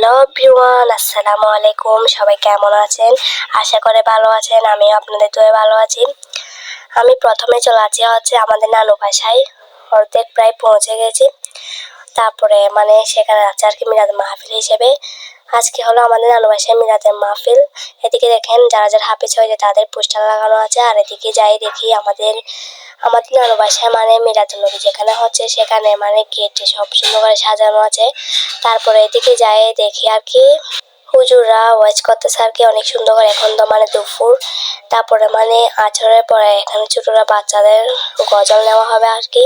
Hello everyone, আসসালামু আলাইকুম। সবাই কেমন আছেন? আশা করে ভালো আছেন। আমিও আপনাদের দোয়ায় ভালো আছি। আমি প্রথমে চলে আসছি আমাদের নানু বাসায়, অর্ধেক প্রায় পৌঁছে গেছি। তারপরে সেখানে আছে আর কি মিলাদের মাহফিল হিসেবে। আজকে হলো আমাদের নানু বাসায় মিলাদের মাহফিল। এদিকে দেখেন যারা যারা হাফেজ হয়েছে তাদের পোস্টার লাগানো আছে, আর এদিকে যাই দেখি আমাদের নানু বাসায় মিলাদুন্নবী যেখানে হচ্ছে সেখানে গেটে সব সুন্দর করে সাজানো আছে। তারপরে এদিকে যাই দেখি আর কি হুজুররা ওয়াজ করতেছে আর কি অনেক সুন্দর করে। এখন তো দুপুর। তারপরে আছরের পরে এখানে ছোটরা বাচ্চাদের গজল নেওয়া হবে আর কি।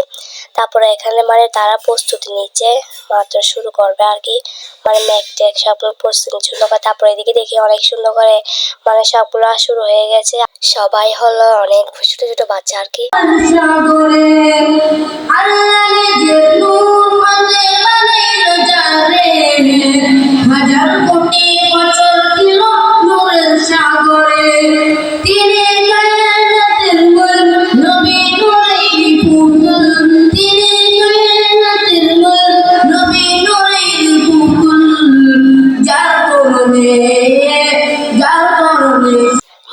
তারপরে এখানে তারা প্রস্তুতি নিচ্ছে, মাত্র শুরু করবে আর কি। ম্যাক ট্যাক সবগুলো প্রস্তুতি সুন্দর করে। তারপরে এদিকে দেখি অনেক সুন্দর করে সবগুলো শুরু হয়ে গেছে। সবাই হলো অনেক ছোট ছোট বাচ্চা আর কি। হাজার কোটি বছর ছিল নূরের সাগরে, তিনি কায়নাতের মূল নবী নূরের পুতুল, তিনি কায়নাতের মূল নবী নূরের পুতুল, যার করবে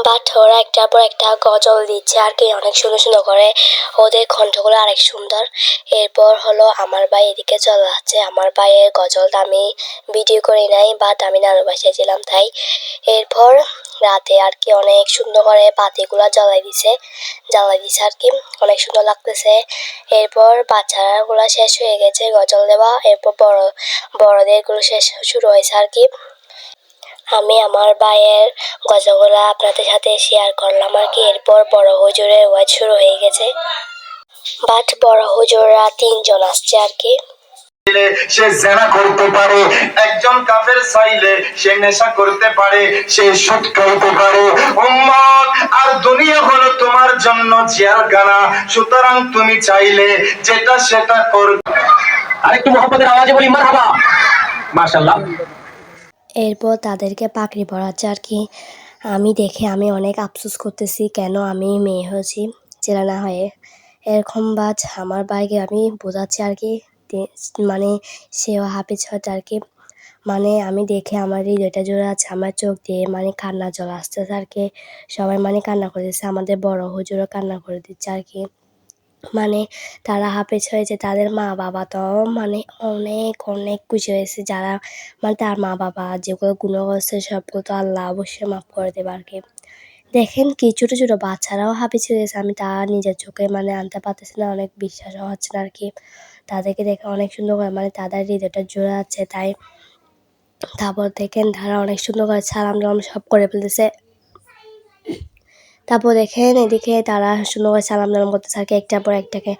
বাট ওরা একটার পর একটা গজল দিচ্ছে আর কি অনেক সুন্দর সুন্দর করে। ওদের কণ্ঠগুলো আরেক সুন্দর। এরপর হলো আমার ভাই এদিকে চলে আসছে। আমার ভাইয়ের গজলটা আমি ভিডিও করি নাই, বাট আমি নানু বাসায় ছিলাম তাই। এরপর রাতে আর কি অনেক সুন্দর করে বাতিগুলা জ্বালাই দিছে আর কি, অনেক সুন্দর লাগতেছে। এরপর বাচ্চাগুলা শেষ হয়ে গেছে গজল দেওয়া। এরপর বড়দের গুলো শেষ শুরু হয়েছে আর কি। আমি আমার ভাইয়ের গজলগুলা আপনাদের সাথে শেয়ার করলাম আর কি। এরপর বড় হুজুরের ওয়াজ শুরু হয়ে গেছে, বাট বড় হুজুররা 3 জন আসছে আর কি। সে জেনা করতে পারে, একজন কাফের চাইলে সে নেশা করতে পারে, সে সুদ খাইতে পারে। উম্মত, আর দুনিয়া হলো তোমার জন্য জেলখানা। সুতরাং তুমি চাইলে যেটা সেটা করবে। আরেকটু মুহাম্মাদের আওয়াজে বলি মারহাবা, মাশাআল্লাহ। এরপর তাদেরকে পাকড়ি পড়াচ্ছে আর কি। আমি অনেক আফসোস করতেছি, কেন আমি মেয়ে হয়েছি ছেলে না হয়ে এরকম। বাজ আমার ভাইকে আমি বোঝাচ্ছি আর কি, সেও হাফেজ হচ্ছে আর কি। আমি দেখে আমার হৃদয়টা জোরে আছে, আমার চোখ দিয়ে কান্না চলে আসতেছে আর কি। সবাই কান্না করে দিচ্ছে, আমাদের বড় হুজুরও কান্না করে দিচ্ছে আর কি। তারা হাফেজ হয়েছে, তাদের মা বাবা তো অনেক অনেক খুশি হয়েছে। যারা তার মা বাবা যেগুলো গুনাহ করছে সবগুলো তো আল্লাহ অবশ্যই মাফ করে দেবে আর কি। দেখেন কি ছোট ছোট বাচ্চারাও হাফেজ হয়ে গেছে। আমি তা নিজের চোখে আনতে পারতেছি না, অনেক বিশ্বাসও হচ্ছে না আর কি। তাদেরকে দেখে অনেক সুন্দর করে তাদের হৃদয়টা জোড়া আছে তাই। তারপর দেখেন তারা অনেক সুন্দর করে সালাম টালাম সব করে ফেলতেছে। তারপর দেখেন এদিকে তারা সুন্দর করে সালাম টালাম করতেছে আর কি, একটার পর একটাকে।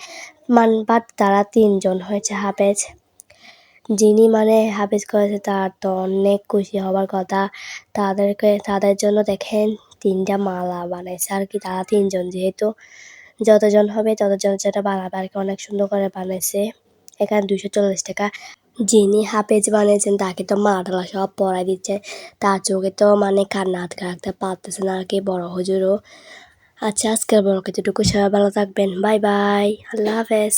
বাট তারা 3 জন হয়েছে হাফেজ। যিনি হাফেজ করেছে তার তো অনেক খুশি হবার কথা। তাদের জন্য দেখেন 3টা মালা বানাইছে আর কি। তারা 3 জন যেহেতু, যতজন হবে ততজন সেটা বানাবে আর কি। অনেক সুন্দর করে বানাইছে। এখানে 240 টাকা। যিনি হাফেজ বানিয়েছেন তাকে তো মালা সব পরাই দিচ্ছে। তার চোখে তো কান্না আটকে রাখতে পারতেছে না আর কি বড় হুজুরও। আচ্ছা, আজকের বড় এতটুকু। সবাই ভালো থাকবেন। বাই বাই, আল্লাহ হাফেজ।